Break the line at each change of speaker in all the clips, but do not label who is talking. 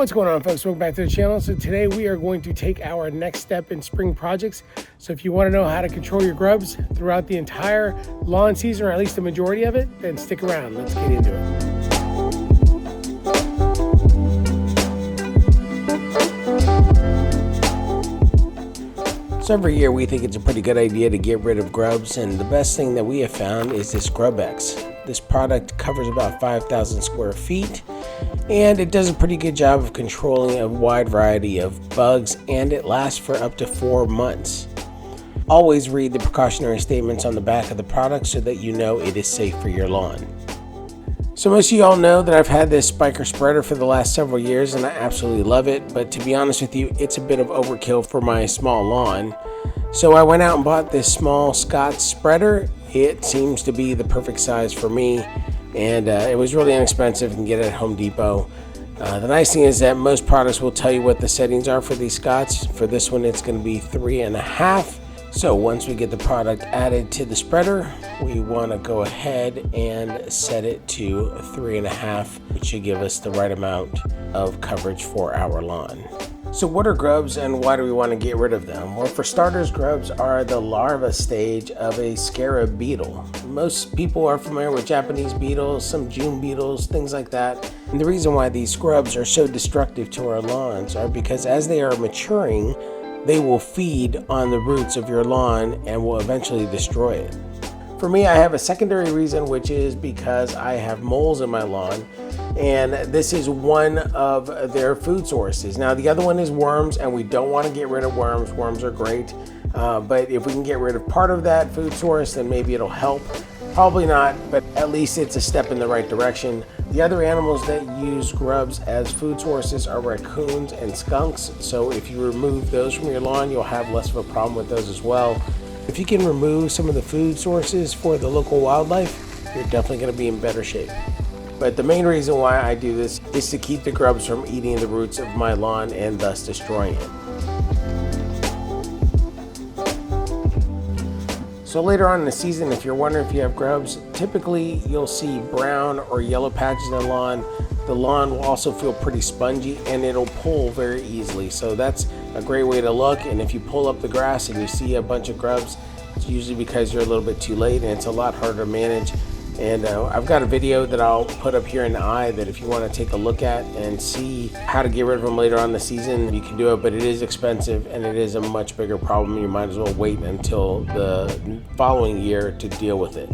What's going on, folks? Welcome back to the channel. So today we are going to take our next step in spring projects. So if you want to know how to control your grubs throughout the entire lawn season, or at least the majority of it, then stick around. Let's get into it. So every year we think it's a pretty good idea to get rid of grubs, and the best thing that we have found is this Grub X. This product covers about 5,000 square feet, and it does a pretty good job of controlling a wide variety of bugs, and it lasts for up to 4 months. Always read the precautionary statements on the back of the product so that you know it is safe for your lawn. So most of you all know that I've had this spiker spreader for the last several years and I absolutely love it, but to be honest with you, it's a bit of overkill for my small lawn. So I went out and bought this small Scotch spreader. It seems to be the perfect size for me, and it was really inexpensive. You can get it at Home Depot. The nice thing is that most products will tell you what the settings are for these Scotch. For this one, it's going to be 3.5. So once we get the product added to the spreader, we want to go ahead and set it to 3.5, which should give us the right amount of coverage for our lawn. So what are grubs and why do we want to get rid of them? Well, for starters, grubs are the larva stage of a scarab beetle. Most people are familiar with Japanese beetles, some June beetles, things like that. And the reason why these grubs are so destructive to our lawns are because as they are maturing, they will feed on the roots of your lawn and will eventually destroy it. For me, I have a secondary reason, which is because I have moles in my lawn, and this is one of their food sources. Now, the other one is worms, and we don't want to get rid of worms. Worms are great, but if we can get rid of part of that food source, then maybe it'll help. Probably not, but at least it's a step in the right direction. The other animals that use grubs as food sources are raccoons and skunks, so if you remove those from your lawn, you'll have less of a problem with those as well. If you can remove some of the food sources for the local wildlife, you're definitely going to be in better shape. But the main reason why I do this is to keep the grubs from eating the roots of my lawn and thus destroying it. So later on in the season, if you're wondering if you have grubs, typically you'll see brown or yellow patches on the lawn. The lawn will also feel pretty spongy and it'll pull very easily. So that's a great way to look. And if you pull up the grass and you see a bunch of grubs, it's usually because you're a little bit too late and it's a lot harder to manage. And I've got a video that I'll put up here in the eye that if you want to take a look at and see how to get rid of them later on in the season, you can do it, but it is expensive and it is a much bigger problem. You might as well wait until the following year to deal with it.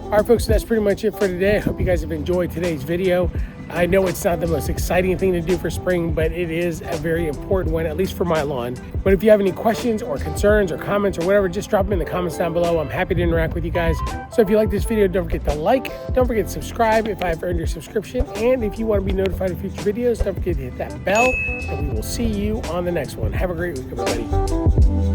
All right, folks, so that's pretty much it for today. I hope you guys have enjoyed today's video. I know it's not the most exciting thing to do for spring, but it is a very important one, at least for my lawn. But if you have any questions or concerns or comments or whatever, just drop them in the comments down below. I'm happy to interact with you guys. So if you like this video, don't forget to like, don't forget to subscribe if I've earned your subscription. And if you want to be notified of future videos, don't forget to hit that bell, and we will see you on the next one. Have a great week, everybody.